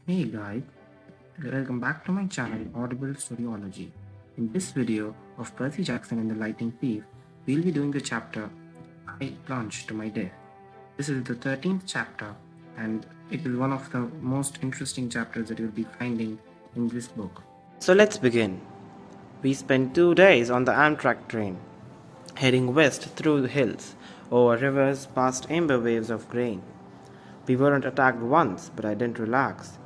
Hey guys, welcome back to my channel Audible Storiology. In this video of Percy Jackson and the Lightning Thief, we'll be doing the chapter I Plunge to My Death. This is the 13th chapter and it is one of the most interesting chapters that you'll be finding in this book. So let's begin. We spent 2 days on the Amtrak train, heading west through the hills, over rivers, past amber waves of grain. We weren't attacked once, but I didn't relax.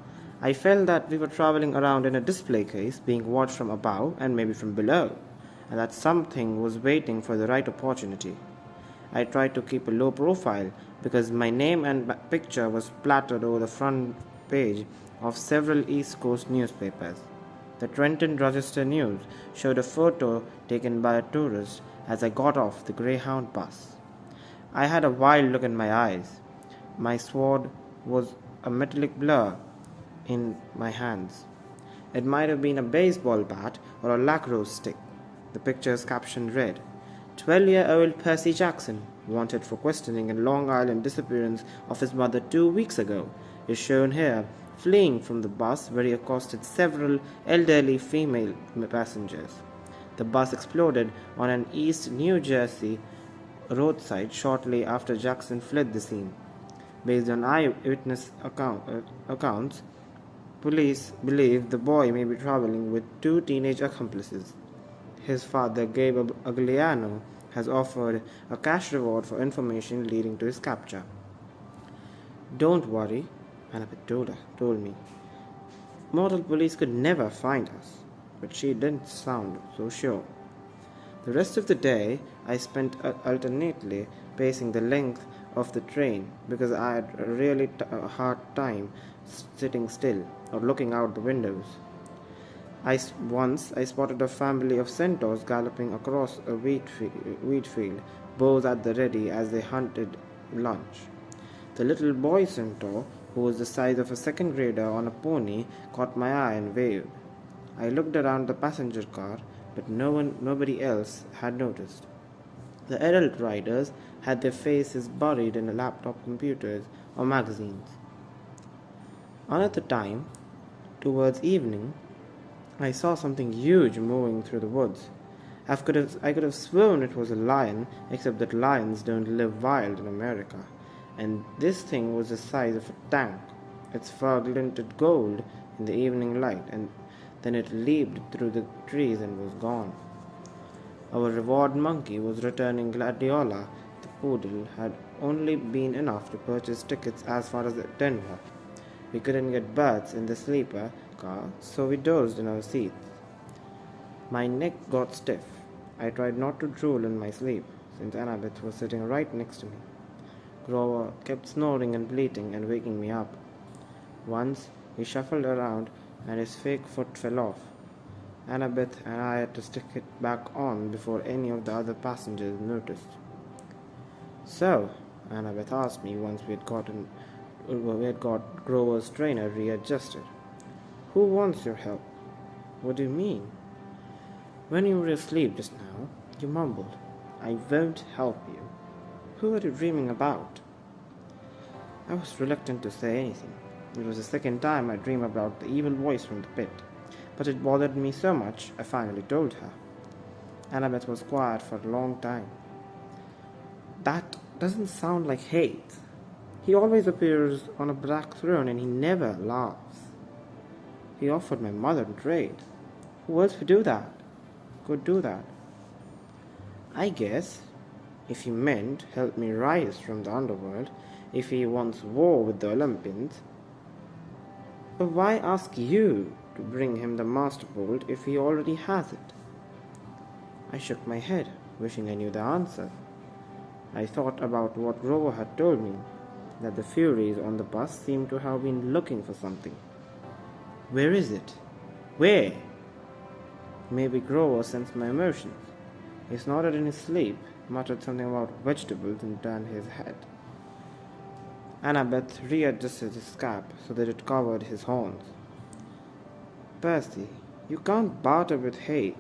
I felt that we were traveling around in a display case, being watched from above and maybe from below, and that something was waiting for the right opportunity. I tried to keep a low profile because my name and picture was splattered over the front page of several East Coast newspapers. The Trenton Register News showed a photo taken by a tourist as I got off the Greyhound bus. I had a wild look in my eyes. My sword was a metallic blur in my hands. It might have been a baseball bat or a lacrosse stick. The picture's caption read, 12-year-old Percy Jackson, wanted for questioning in Long Island disappearance of his mother 2 weeks ago, is shown here fleeing from the bus where he accosted several elderly female passengers. The bus exploded on an East New Jersey roadside shortly after Jackson fled the scene. Based on eyewitness accounts, police believe the boy may be traveling with 2 teenage accomplices. His father, Gabe Agliano, has offered a cash reward for information leading to his capture. Don't worry, Annabeth told me. Mortal police could never find us, but she didn't sound so sure. The rest of the day I spent alternately pacing the length of the train because I had a really hard time sitting still or looking out the windows. Once I spotted a family of centaurs galloping across a wheat field, bows at the ready as they hunted lunch. The little boy centaur, who was the size of a second grader on a pony, caught my eye and waved. I looked around the passenger car, but nobody else had noticed. The adult riders had their faces buried in laptop computers or magazines. Another time, towards evening, I saw something huge moving through the woods. I could have sworn it was a lion, except that lions don't live wild in America, and this thing was the size of a tank. Its fur glinted gold in the evening light, and then it leaped through the trees and was gone. Our reward monkey was returning Gladiola. The poodle had only been enough to purchase tickets as far as Denver. We couldn't get berths in the sleeper car, so we dozed in our seats. My neck got stiff. I tried not to drool in my sleep, since Annabeth was sitting right next to me. Grover kept snoring and bleating and waking me up. Once he shuffled around and his fake foot fell off. Annabeth and I had to stick it back on before any of the other passengers noticed. So, Annabeth asked me once we had got Grover's trainer readjusted. Who wants your help? What do you mean? When you were asleep just now, you mumbled, I won't help you. Who are you dreaming about? I was reluctant to say anything. It was the second time I dreamed about the evil voice from the pit, but it bothered me so much I finally told her. Annabeth was quiet for a long time. That doesn't sound like hate. He always appears on a black throne and he never laughs. He offered my mother trade. Who else could do that? I guess, if he meant help me rise from the underworld, if he wants war with the Olympians. But why ask you to bring him the Master Bolt if he already has it? I shook my head, wishing I knew the answer. I thought about what Grover had told me, that the Furies on the bus seemed to have been looking for something. Where is it? Where? Maybe Grover sensed my emotions. He snorted in his sleep, muttered something about vegetables, and turned his head. Annabeth readjusted his cap so that it covered his horns. Percy, you can't barter with hate.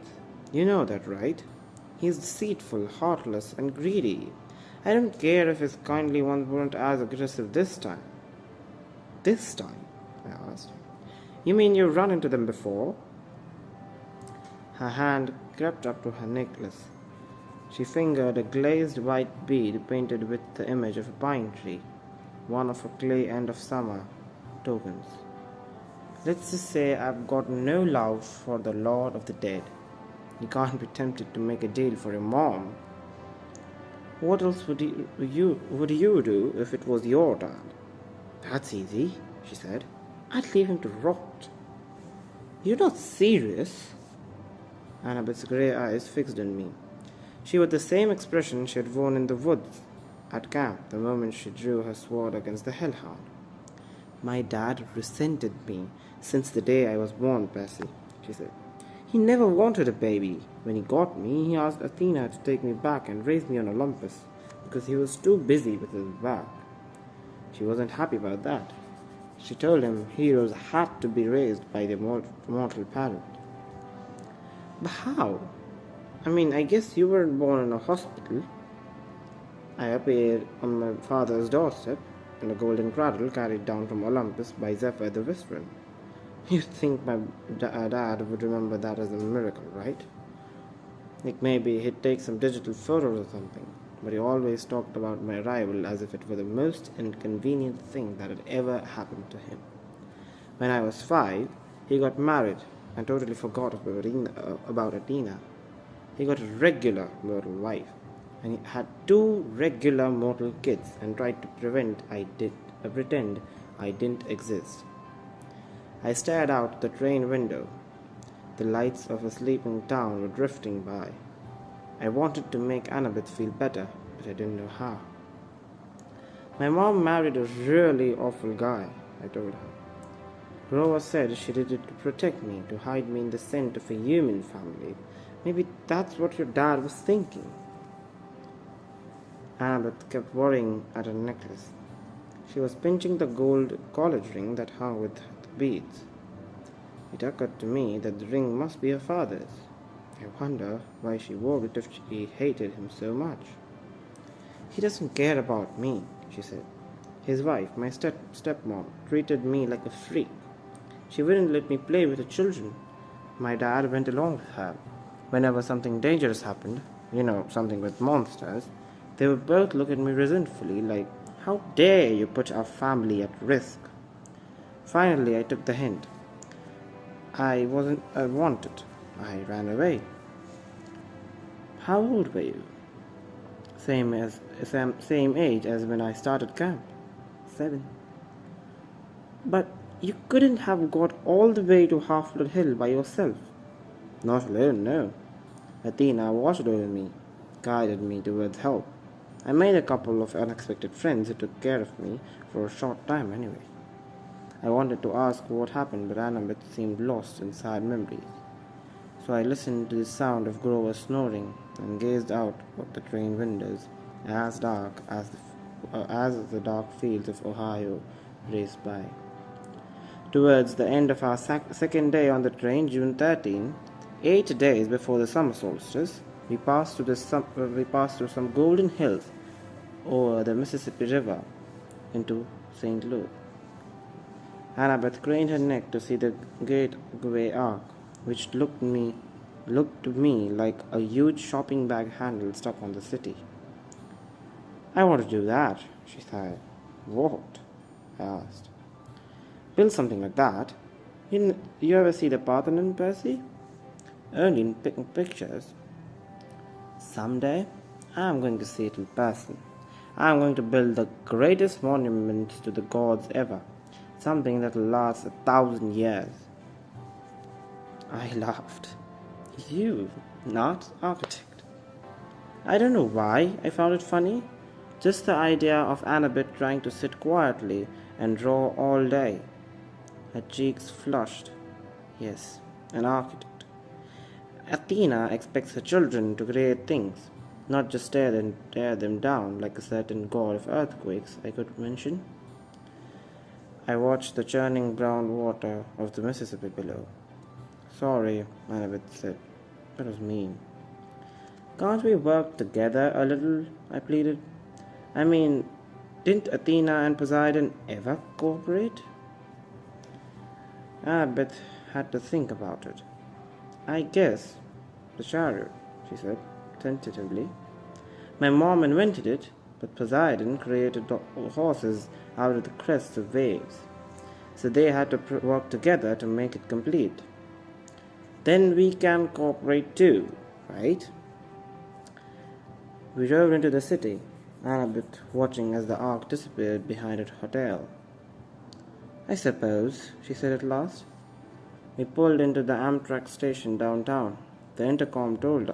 You know that, right? He's deceitful, heartless, and greedy. I don't care if his kindly ones weren't as aggressive this time. This time? I asked. You mean you've run into them before? Her hand crept up to her necklace. She fingered a glazed white bead painted with the image of a pine tree, one of a clay end of summer tokens. Let's just say I've got no love for the Lord of the Dead. You can't be tempted to make a deal for your mom. What else would you do if it was your dad? That's easy, she said. I'd leave him to rot. You're not serious? Annabeth's grey eyes fixed on me. She wore the same expression she had worn in the woods at camp the moment she drew her sword against the hellhound. My dad resented me since the day I was born, Percy, she said. He never wanted a baby. When he got me, he asked Athena to take me back and raise me on Olympus because he was too busy with his work. She wasn't happy about that. She told him heroes had to be raised by their mortal parent. But how? I mean, I guess you weren't born in a hospital. I appeared on my father's doorstep in a golden cradle carried down from Olympus by Zephyr the Western. You'd think my dad would remember that as a miracle, right? Like maybe he'd take some digital photos or something, but he always talked about my arrival as if it were the most inconvenient thing that had ever happened to him. When I was 5, he got married and totally forgot about Athena. He got a regular mortal wife, and he had 2 regular mortal kids and tried to pretend I didn't exist. I stared out the train window. The lights of a sleeping town were drifting by. I wanted to make Annabeth feel better, but I didn't know how. My mom married a really awful guy, I told her. Grover said she did it to protect me, to hide me in the scent of a human family. Maybe that's what your dad was thinking. Annabeth kept worrying at her necklace. She was pinching the gold college ring that hung with the beads. It occurred to me that the ring must be her father's. I wonder why she wore it if she hated him so much. He doesn't care about me, she said. His wife, my stepmom, treated me like a freak. She wouldn't let me play with the children. My dad went along with her. Whenever something dangerous happened, something with monsters, they would both look at me resentfully like, how dare you put our family at risk? Finally, I took the hint. I wanted. I ran away. How old were you? Same age as when I started camp. 7. But you couldn't have got all the way to Half-Blood Hill by yourself. Not alone, no. Athena watched over me, guided me towards help. I made a couple of unexpected friends who took care of me for a short time anyway. I wanted to ask what happened, but Annabeth seemed lost in sad memories. So I listened to the sound of Grover snoring and gazed out of the train windows, as dark as the dark fields of Ohio raced by. Towards the end of our second day on the train, June 13, 8 days before the summer solstice, we passed through some golden hills over the Mississippi River into St. Louis. Annabeth craned her neck to see the great grey arc, which looked to me like a huge shopping bag handle stuck on the city. I want to do that, she sighed. What? I asked. Build something like that. You ever see the Parthenon, Percy? Only in pictures. Someday, I'm going to see it in person. I'm going to build the greatest monument to the gods ever. Something that will last 1,000 years. I laughed. You, not architect. I don't know why I found it funny. Just the idea of Annabeth trying to sit quietly and draw all day. Her cheeks flushed. Yes, an architect. Athena expects her children to create things, not just tear them down like a certain god of earthquakes I could mention. I watched the churning brown water of the Mississippi below. Sorry, Annabeth said. That was mean. Can't we work together a little? I pleaded. I mean, didn't Athena and Poseidon ever cooperate? Annabeth had to think about it. I guess the chariot, she said, tentatively. My mom invented it, but Poseidon created horses out of the crests of waves, so they had to work together to make it complete. Then we can cooperate too, right? We drove into the city, Annabeth watching as the ark disappeared behind a hotel. I suppose, she said at last. We pulled into the Amtrak station downtown. The intercom told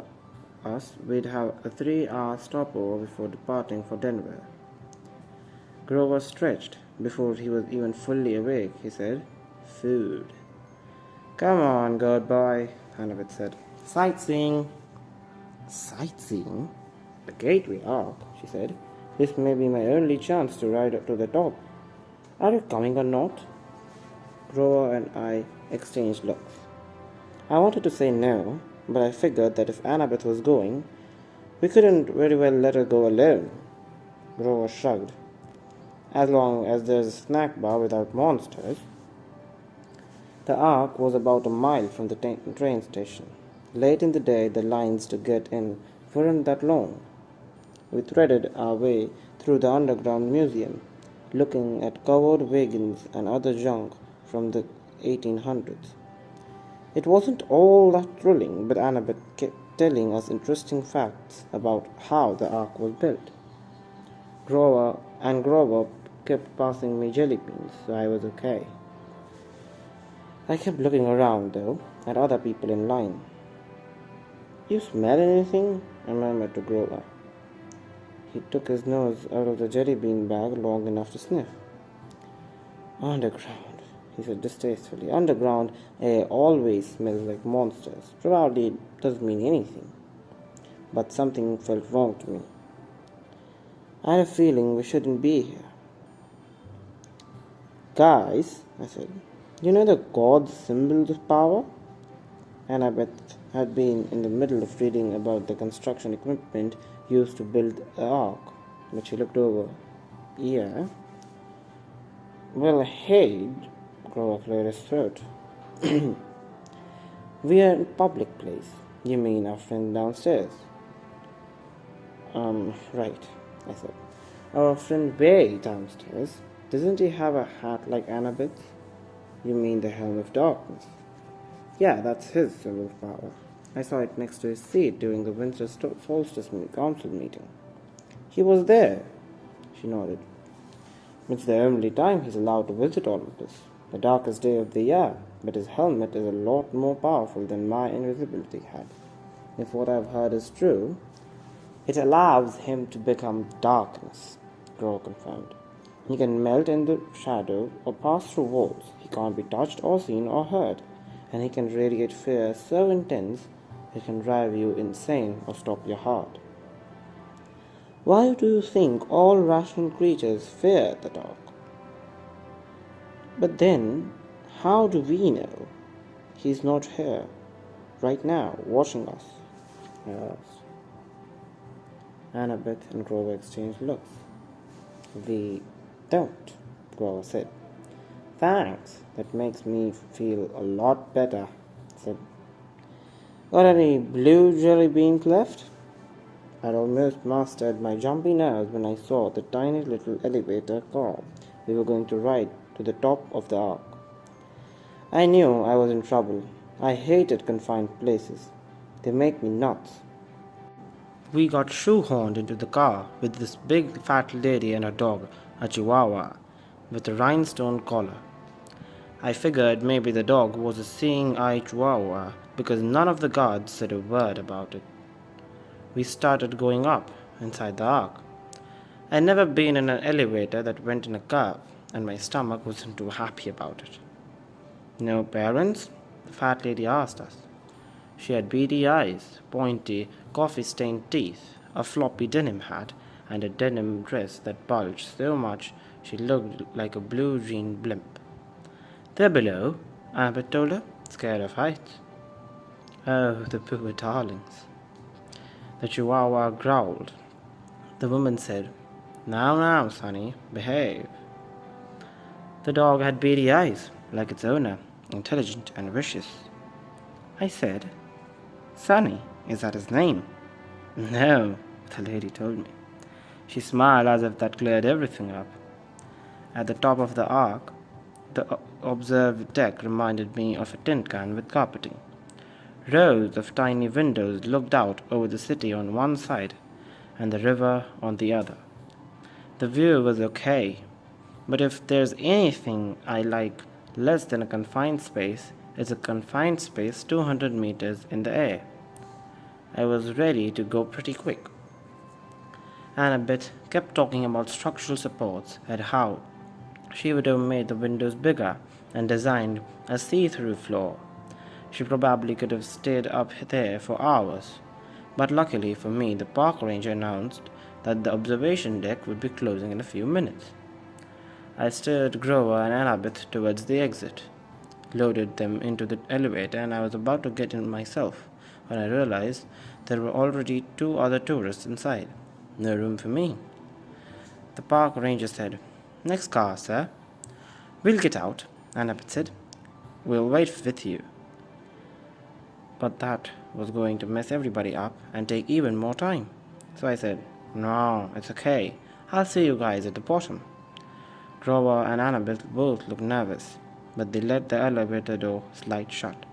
us we'd have a 3-hour stopover before departing for Denver. Grover stretched. Before he was even fully awake, he said, "Food." "Come on, good boy," Annabeth said. "Sightseeing." "Sightseeing?" "The Gateway Arc," she said. "This may be my only chance to ride up to the top. Are you coming or not?" Grover and I exchanged looks. I wanted to say no, but I figured that if Annabeth was going, we couldn't very well let her go alone. Grover shrugged. "As long as there's a snack bar without monsters." The Ark was about a mile from the train station. Late in the day, the lines to get in weren't that long. We threaded our way through the underground museum, looking at covered wagons and other junk from the 1800s. It wasn't all that thrilling, but Annabeth kept telling us interesting facts about how the Ark was built. Grover kept passing me jelly beans, so I was okay. I kept looking around, though, at other people in line. "You smell anything?" I murmured to Grover. He took his nose out of the jelly bean bag long enough to sniff. "Underground," he said distastefully. "Underground air always smells like monsters. Probably it doesn't mean anything. But something felt wrong to me. I had a feeling we shouldn't be here." "Guys," I said, "you know the gods' symbols of power?" Annabeth had been in the middle of reading about the construction equipment used to build the ark, but she looked over. "Yeah." "Well, hey," Grover cleared his throat. "We are in a public place. You mean our friend downstairs?" Right," I said. "Our friend way downstairs. Doesn't he have a hat like Annabeth?" "You mean the Helm of Darkness?" "Yeah, that's his symbol of power. I saw it next to his seat during the winter solstice council meeting." "He was there?" She nodded. "It's the only time he's allowed to visit Olympus, the darkest day of the year, but his helmet is a lot more powerful than my invisibility hat. If what I've heard is true, it allows him to become darkness," Grover confirmed. "He can melt in the shadow or pass through walls. He can't be touched or seen or heard, and he can radiate fear so intense it can drive you insane or stop your heart." "Why do you think all rational creatures fear the dark?" "But then, how do we know he's not here, right now, watching us?" I asked. Annabeth and Grover exchanged looks. "We don't," Grover said. "Thanks, that makes me feel a lot better," I said. "Got any blue jelly beans left?" I'd almost mastered my jumpy nerves when I saw the tiny little elevator car we were going to ride to the top of the ark. I knew I was in trouble. I hated confined places. They make me nuts. We got shoehorned into the car with this big fat lady and her dog, a chihuahua, with a rhinestone collar. I figured maybe the dog was a seeing-eye chihuahua because none of the guards said a word about it. We started going up inside the ark. I'd never been in an elevator that went in a curve, and my stomach wasn't too happy about it. "No parents?" the fat lady asked us. She had beady eyes, pointy, coffee-stained teeth, a floppy denim hat, and a denim dress that bulged so much she looked like a blue-jean blimp. "They're below," Annabeth told her, scared of heights. "Oh, the poor darlings." The chihuahua growled. The woman said, Now, sonny, behave." The dog had beady eyes, like its owner, intelligent, and vicious. I said, Sonny, is that his name? No, the lady told me. She smiled as if that cleared everything up. At the top of the arc, the observed deck reminded me of a tin can with carpeting. Rows of tiny windows looked out over the city on one side and the river on the other. The view was okay, but if there's anything I like less than a confined space, it's a confined space 200 meters in the air. I was ready to go pretty quick. Annabeth kept talking about structural supports and how she would have made the windows bigger and designed a see-through floor. She probably could have stayed up there for hours, but luckily for me, the park ranger announced that the observation deck would be closing in a few minutes. I steered Grover and Annabeth towards the exit, loaded them into the elevator, and I was about to get in myself when I realized there were already 2 other tourists inside. No room for me. The park ranger said, Next car, sir. We'll get out, Annabeth said. We'll wait with you. But that was going to mess everybody up and take even more time. So I said, No, it's okay. I'll see you guys at the bottom. Grover and Annabeth both looked nervous, but they let the elevator door slide shut.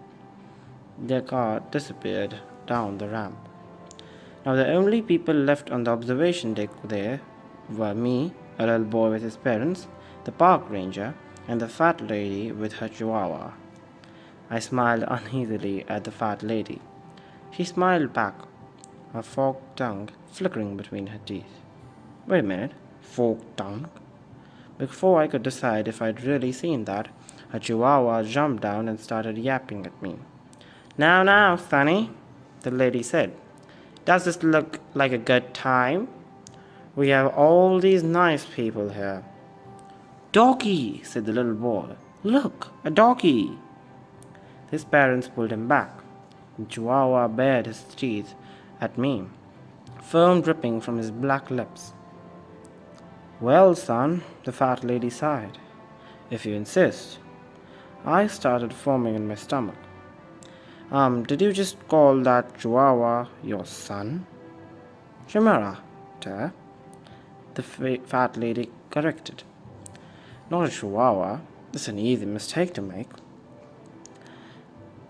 Their car disappeared down the ramp. Now the only people left on the observation deck there were me, a little boy with his parents, the park ranger, and the fat lady with her chihuahua. I smiled uneasily at the fat lady. She smiled back, her forked tongue flickering between her teeth. Wait a minute, forked tongue? Before I could decide if I'd really seen that, her chihuahua jumped down and started yapping at me. Now, Sonny, the lady said. Does this look like a good time? We have all these nice people here. Doggy, said the little boy. Look, a doggy. His parents pulled him back. The chihuahua bared his teeth at me, foam dripping from his black lips. Well, son, the fat lady sighed. If you insist. I started foaming in my stomach. Did you just call that chihuahua your son? Chimera, dear, the fat lady corrected. Not a chihuahua. It's an easy mistake to make.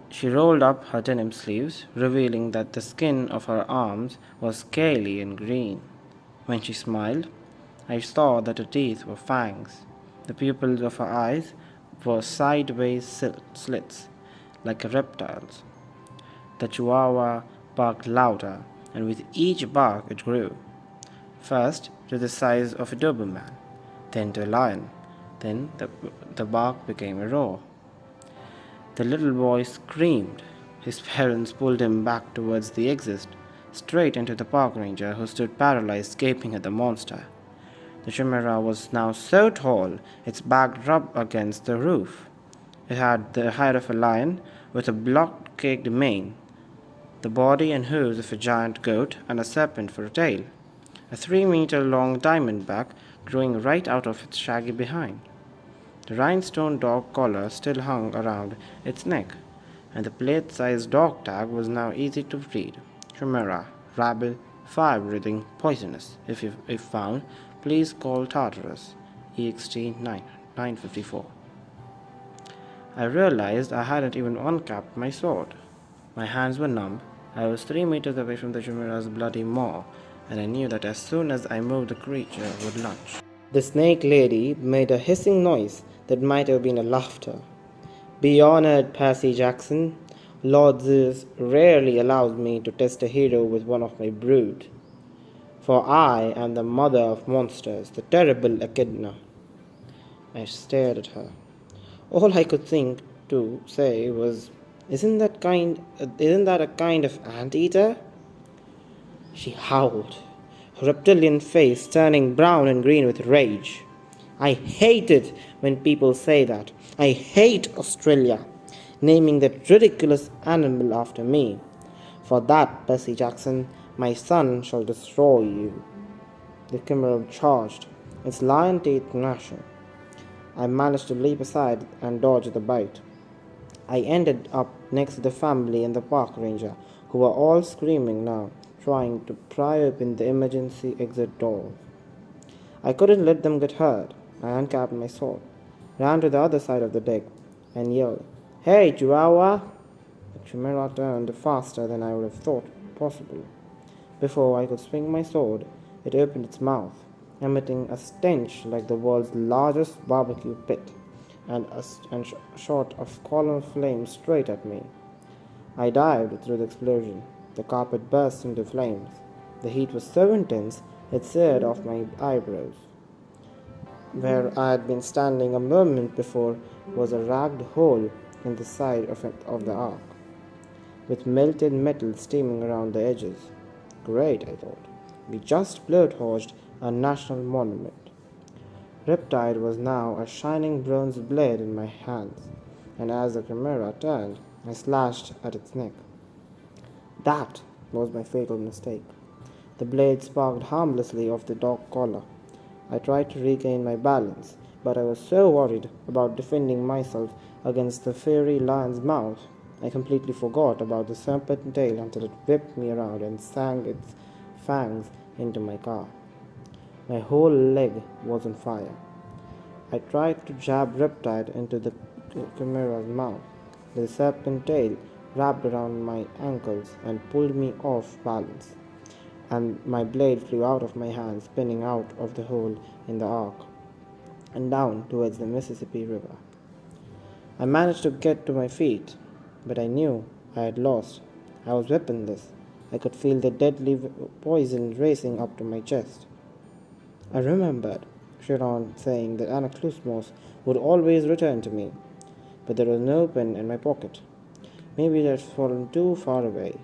She rolled up her denim sleeves, revealing that the skin of her arms was scaly and green. When she smiled, I saw that her teeth were fangs. The pupils of her eyes were sideways slits, like a reptile's. The chihuahua barked louder, and with each bark it grew. First to the size of a Doberman, then to a lion, then the bark became a roar. The little boy screamed. His parents pulled him back towards the exit, straight into the park ranger, who stood paralyzed, gaping at the monster. The chimera was now so tall its back rubbed against the roof. It had the height of a lion, with a block-caked mane, the body and hooves of a giant goat, and a serpent for a tail, a 3-meter-long diamondback growing right out of its shaggy behind. The rhinestone dog collar still hung around its neck, and the plate-sized dog tag was now easy to read. Chimera, rabble, fire-breathing, poisonous. If found, please call Tartarus. EXT 954. I realized I hadn't even uncapped my sword. My hands were numb. I was 3 meters away from the chimera's bloody maw, and I knew that as soon as I moved, the creature would lunge. The snake lady made a hissing noise that might have been a laughter. Be honored, Percy Jackson. Lord Zeus rarely allows me to test a hero with one of my brood. For I am the mother of monsters, the terrible Echidna. I stared at her. All I could think to say was, Isn't that a kind of anteater? She howled, her reptilian face turning brown and green with rage. I hate it when people say that. I hate Australia, naming that ridiculous animal after me. For that, Percy Jackson, my son shall destroy you. The chimera charged, its lion teeth gnashing. I managed to leap aside and dodge the bite. I ended up next to the family and the park ranger, who were all screaming now, trying to pry open the emergency exit door. I couldn't let them get hurt. I uncapped my sword, ran to the other side of the deck, and yelled, "Hey, Chihuahua!" The chimera turned faster than I would have thought possible. Before I could swing my sword, it opened its mouth, emitting a stench like the world's largest barbecue pit, and shot a column of flame straight at me. I dived through the explosion. The carpet burst into flames. The heat was so intense it seared off my eyebrows. Where I had been standing a moment before was a ragged hole in the side of the ark, with melted metal steaming around the edges. Great, I thought. We just blowtorched a national monument. Riptide was now a shining bronze blade in my hands, and as the chimera turned, I slashed at its neck. That was my fatal mistake. The blade sparked harmlessly off the dog collar. I tried to regain my balance, but I was so worried about defending myself against the fiery lion's mouth, I completely forgot about the serpent tail until it whipped me around and sank its fangs into my car. My whole leg was on fire. I tried to jab Riptide into the chimera's mouth. The serpent tail wrapped around my ankles and pulled me off balance, and my blade flew out of my hand, spinning out of the hole in the ark and down towards the Mississippi River. I managed to get to my feet, but I knew I had lost. I was weaponless. I could feel the deadly poison racing up to my chest. I remembered Chiron saying that Anaclusmos would always return to me, but there was no pen in my pocket. Maybe it had fallen too far away.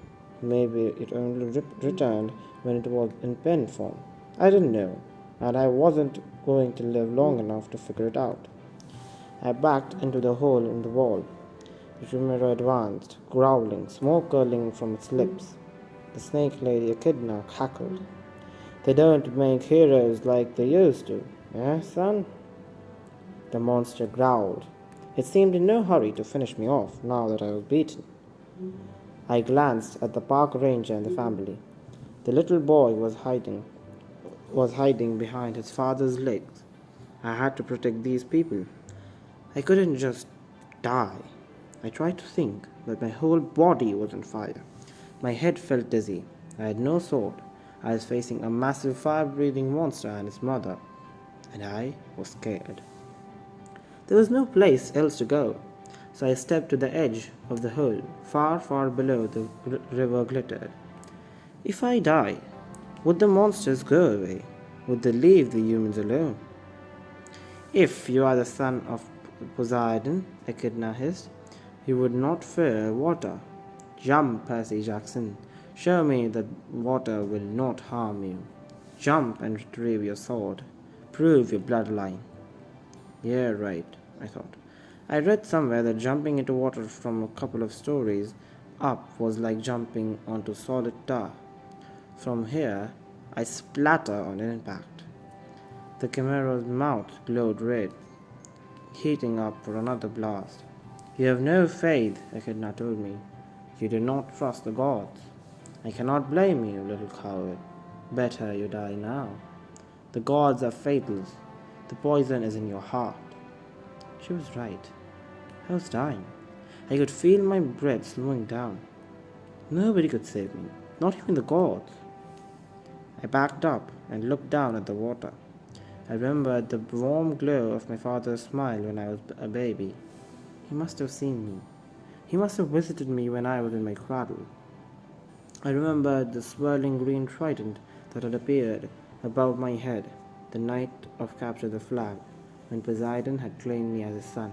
Maybe it only returned when it was in pen form. I didn't know, and I wasn't going to live long enough to figure it out. I backed into the hole in the wall. The chimera advanced, growling, smoke curling from its lips. The snake lady Echidna cackled. "They don't make heroes like they used to, eh, son?" The monster growled. It seemed in no hurry to finish me off now that I was beaten. I glanced at the park ranger and the family. The little boy was hiding behind his father's legs. I had to protect these people. I couldn't just die. I tried to think, but my whole body was on fire. My head felt dizzy. I had no sword. I was facing a massive fire-breathing monster and his mother, and I was scared. There was no place else to go, so I stepped to the edge of the hole, far, far below the river glittered. If I die, would the monsters go away? Would they leave the humans alone? "If you are the son of Poseidon," Echidna hissed, "you would not fear water. Jump, Percy Jackson. Show me that water will not harm you. Jump and retrieve your sword. Prove your bloodline." Yeah, right, I thought. I read somewhere that jumping into water from a couple of stories up was like jumping onto solid tar. From here, I splatter on impact. The chimera's mouth glowed red, heating up for another blast. "You have no faith," Echidna told me. "You do not trust the gods. I cannot blame you, little coward. Better you die now. The gods are faithless. The poison is in your heart." She was right. I was dying. I could feel my breath slowing down. Nobody could save me, not even the gods. I backed up and looked down at the water. I remembered the warm glow of my father's smile when I was a baby. He must have seen me. He must have visited me when I was in my cradle. I remembered the swirling green trident that had appeared above my head the night of Capture the Flag, when Poseidon had claimed me as his son.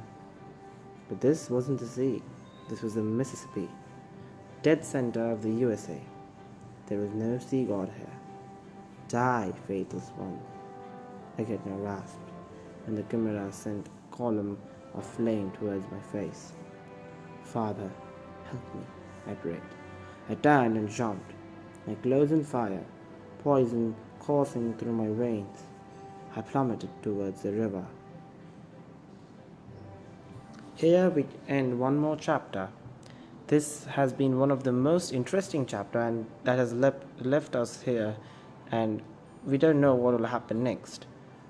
But this wasn't the sea. This was the Mississippi, dead center of the USA. There was no sea god here. "Die, faithless one," Echidna rasped, and the chimera sent a column of flame towards my face. "Father, help me," I prayed. I turned and jumped, my clothes on fire, poison coursing through my veins. I plummeted towards the river. Here we end one more chapter. This has been one of the most interesting chapter and that has left us here, and we don't know what will happen next.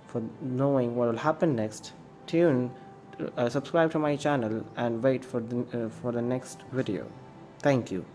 For knowing what will happen next, subscribe to my channel and wait for the next video. Thank you.